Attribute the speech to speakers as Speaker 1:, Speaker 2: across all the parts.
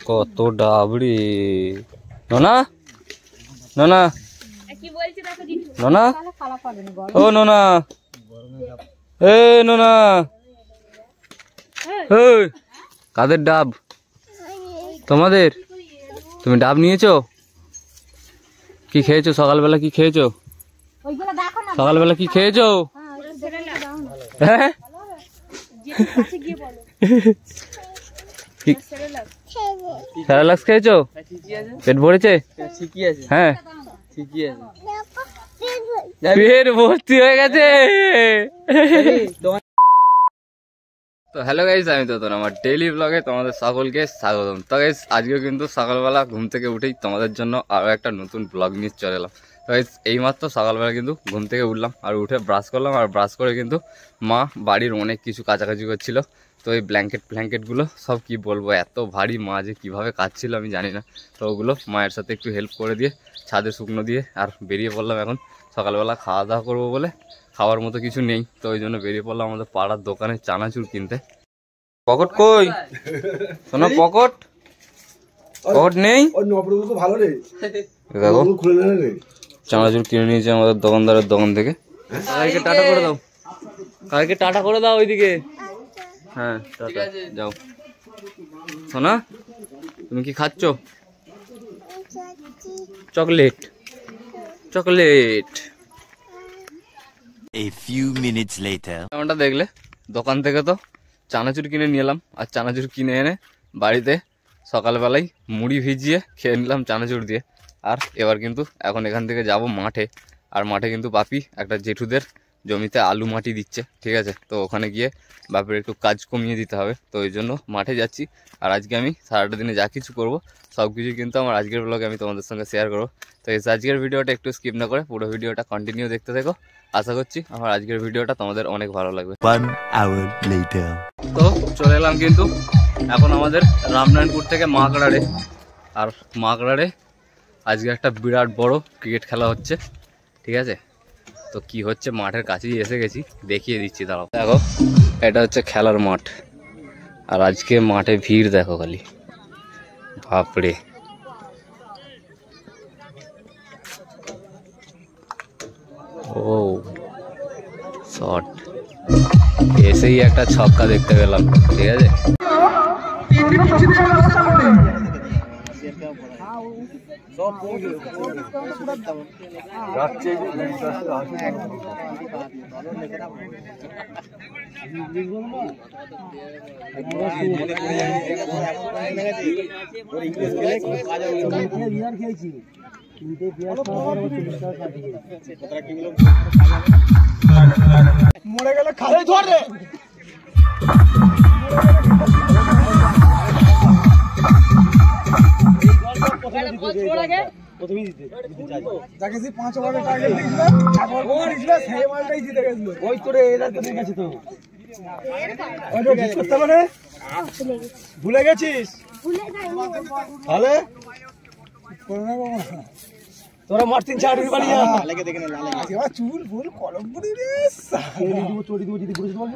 Speaker 1: কত ডাবড়ি নোনা নোনা নোনা ও নোনা এ নোনা কাদের ডাব তোমাদের? তুমি ডাব নিয়েছো? কি খেয়েছো সকালবেলা? কি খেয়েছো সকালবেলা? কি খেয়েছো? হ্যাঁ স্যারেলাক্স খেয়েছো? পেট ভরেছে? হ্যাঁ পেট ভর্তি হয়ে গেছে। তো হ্যালো গাইস, আমি তো আমার ডেইলি ব্লগে তোমাদের সকলকে স্বাগতম। তো গাইস আজকে কিন্তু সকালবেলা ঘুম থেকে উঠেই তোমাদের জন্য আরও একটা নতুন ব্লগ নিয়ে চলে এলাম। তো গাইস এইমাত্র সকালবেলা কিন্তু ঘুম থেকে উঠলাম আর উঠে ব্রাশ করলাম, আর ব্রাশ করে কিন্তু মা বাড়ির অনেক কিছু কাছাকাছি করছিল। তো এই ব্ল্যাঙ্কেটগুলো সব কি বলবো, এত ভারী মা যে কীভাবে কাচ্ছিল আমি জানি না। তো ওগুলো মায়ের সাথে একটু হেল্প করে দিয়ে ছাদে শুকনো দিয়ে আর বেরিয়ে পড়লাম। এখন সকালবেলা খাওয়া দাওয়া করবো বলে খাওয়ার মতো কিছু নেই, তো ওই জন্য বেরিয়ে পড়লাম আমাদের পাড়ার দোকানে চানাচুর কিনতে। পকেট কই শোনো? পকেট নেই। দেখো চানাচুর কিনে নিয়েছে আমাদের দোকানদারের দোকান থেকে। কালকে টাটা করে দাও, কালকে টাটা করে দাও ওইদিকে। হ্যাঁ টাটা, যাও। শোনা তুমি কি খাচ্ছ? Chocolate chocolate.
Speaker 2: A few minutes later.
Speaker 1: যেমনটা দেখলে দোকান থেকে তো চানাচুর কিনে নিয়ে এলাম, আর চানাচুর কিনে এনে বাড়িতে সকালবেলায় মুড়ি ভিজিয়ে খেয়ে নিলাম চানাচুর দিয়ে। আর এবার কিন্তু এখন এখান থেকে যাব মাঠে, আর মাঠে কিন্তু বাপি একটা জেঠুদের জমিতে আলু মাটি দিচ্ছে, ঠিক আছে? তো ওখানে গিয়ে বাপির একটু কাজ কমিয়ে দিতে হবে, তো ওই জন্য মাঠে যাচ্ছি। আর আজকে আমি সারাটা দিনে যা কিছু করবো সব কিছু কিন্তু আমার আজকের ব্লগে আমি তোমাদের সঙ্গে শেয়ার করবো। তো এই আজকের ভিডিওটা একটু স্কিপ না করে পুরো ভিডিওটা কন্টিনিউ দেখতে থাকো। আশা করছি আমার আজকের ভিডিওটা তোমাদের অনেক ভালো লাগবে।
Speaker 2: 1 hour later.
Speaker 1: তো চলে এলাম কিন্তু এখন আমাদের রামনারায়ণপুর থেকে মাকড়াড়ে। আর মাকড়াড়ে আজকে একটা বিরাট বড় ক্রিকেট খেলা হচ্ছে, ঠিক আছে? তো কি হচ্ছে মাঠের কাছেই এসে গেছি, দেখিয়ে দিচ্ছি দাঁড়াও। দেখো এটা হচ্ছে খেলার মাঠ, আর আজকে মাঠে ভিড় দেখো খালি, বাপরে। ও শট, এসেই একটা ছক্কা দেখতে পেলাম, ঠিক আছে?
Speaker 3: মরে গেলে খালে ধরে যাকে 5 ওভারের টার্গেট দিয়েছিল, সেই মালটাই জিতে গেছিল। ওই করে এরা তো গেছে, তো করতে পারে। ভুলে গেছিস তাহলে তোরা মার 3-4 বাড়ি যা। চুল ফুল কলম করে চড়ি দিব, যদি বুঝতে পারবি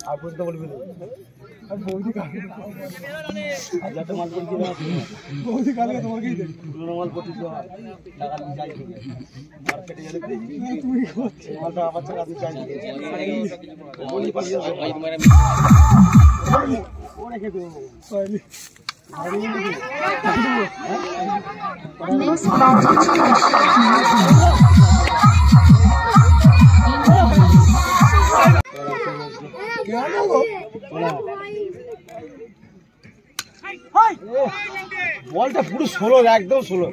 Speaker 3: আর বুঝতে বলবি না। বৌদি কালকে মাল করছি না, বৌদি কালকে তোমাকে মাল করছিস টাকা চাই মার্কেটে গেলে তুমি মালটা আমার টাকা দিয়ে চাই বলি পালিয়ে ও রেখে দেবো। বলটা পুরো 16, একদম 16।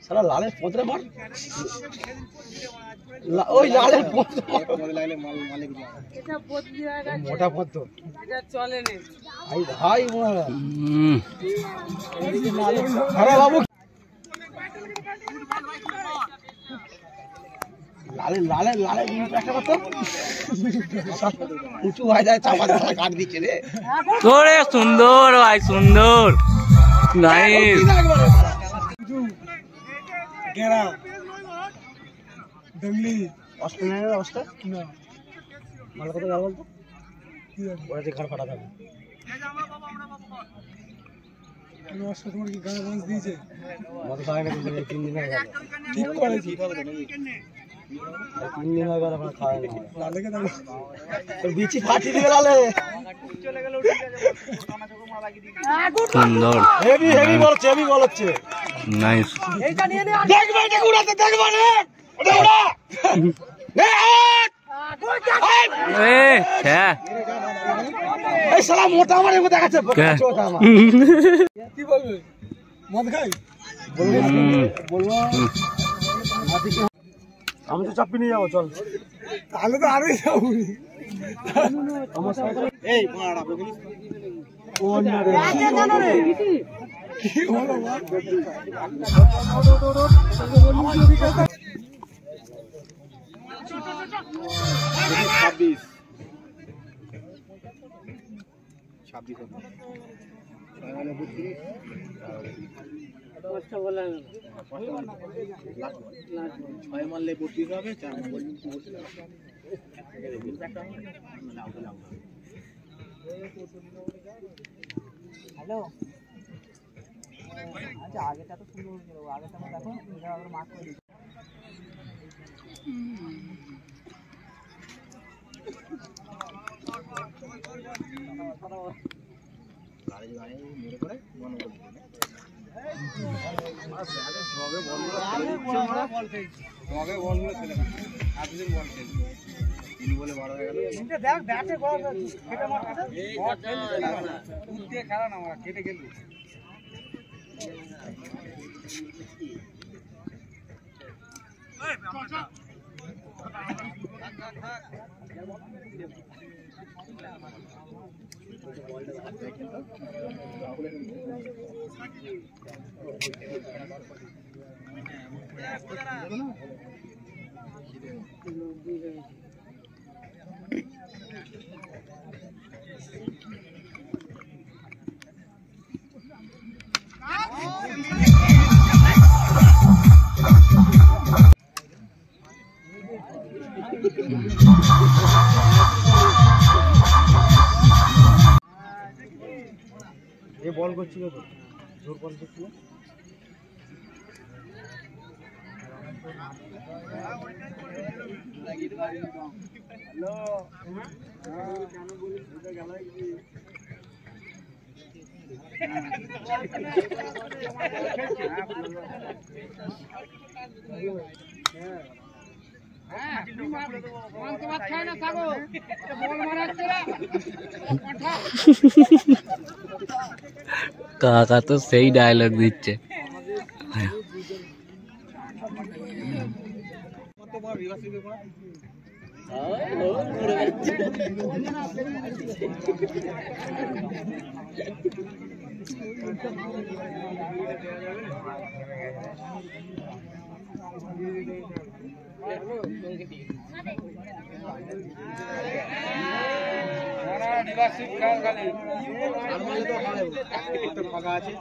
Speaker 3: সারা লালের পথরে মার, ওই লালের মোটা পথ তো চলে নে ভাই বাবু। লালে লালে লালে একটা কত উঁচু হয়ে যায়, চাপা কাট দিচ্ছে রে।
Speaker 1: সুন্দর ভাই সুন্দর। নাইস
Speaker 3: গেরা দংলি অস্ট্রেলিয়ার অস্ট্রে না মাল কত গেল বলতো কি ওরা যে ঘর ফাটা থাকে আমি অস্ট্রে তোমার কি গান বন্ধ দিয়েছে মত খায় না তুমি 3 দিন হয়ে গেল ঠিক করেছি 3 দিন হয়ে গেল এখন খায় না লালে কে দাও তো বিচি ফাটি দিয়ে লালে চলে গেল উঠে যাবে কানা চোখ মা লাগি দিবি
Speaker 1: সুন্দর
Speaker 3: হেভি হেভি বলছে
Speaker 1: নাইস
Speaker 3: এইটা নিয়ে নে দেখবে এটা উড়াতে দেখবে না ওটা উড়া নে
Speaker 1: এ হ্যাঁ
Speaker 3: এই শালা মোটা আমার এমন দেখাচ্ছে ছোট আমার কি বলবে মদ খাই বলবো আমি তো চাপি নিয়ে যাবো চল তাহলে তো আরোই যাবো এই মারা বলিস কোন রে জানো রে কি হলো মারলে 32 হবে 4 হ্যালো আচ্ছা আগেটা তো সুন্দর ছিল আগেটা দেখো এটা আবার মার্ক করে দিই গাড়ি মেরে করে মনে করে কেটে গেল ये बॉल করছিল তো জোর বল করছিল হ্যালো কেন বলিস এটা গেলাই কি
Speaker 1: কাকা তো সেই ডায়লগ দিচ্ছে
Speaker 3: ফাঁকা আছে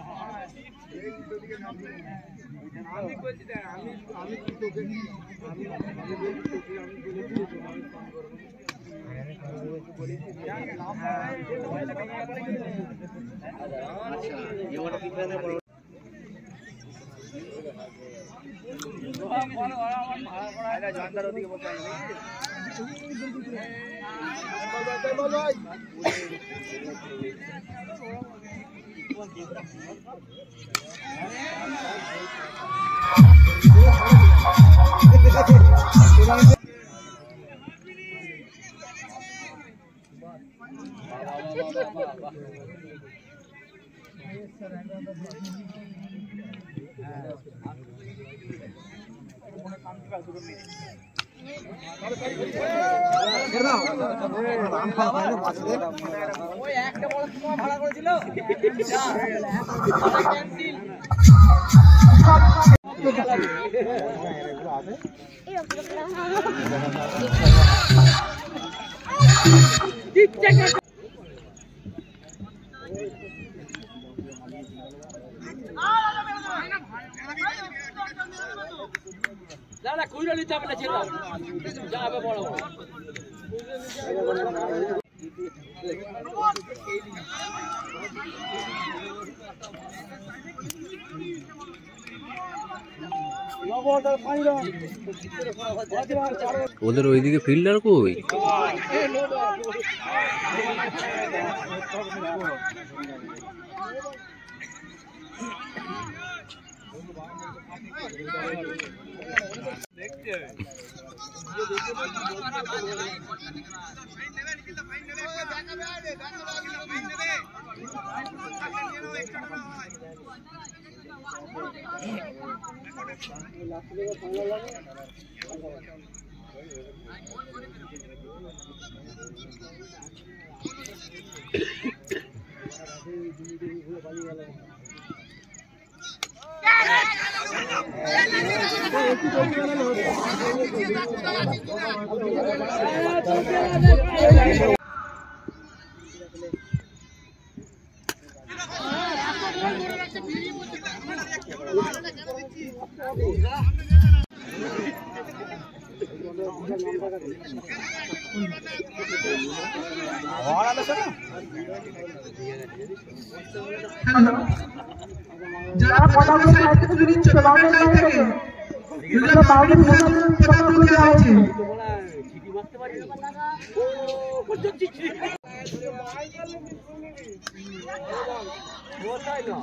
Speaker 3: একটা বড় তোমার ভাড়া করেছিল না কুইরা নিতে হবে না ছেড়ে যাবে বড় বড়
Speaker 1: ওদের ওইদিকে ফিল্ডার কই?
Speaker 4: যারা পটাশের সাইড থেকে নিচ্ছে বাউন্ডারি লাইন থেকে এগুলো বাউন্ডারি পটাশ করে দেওয়া হয়েছে।
Speaker 3: সিটি মারতে পারি ও পর্যন্ত ওটাই না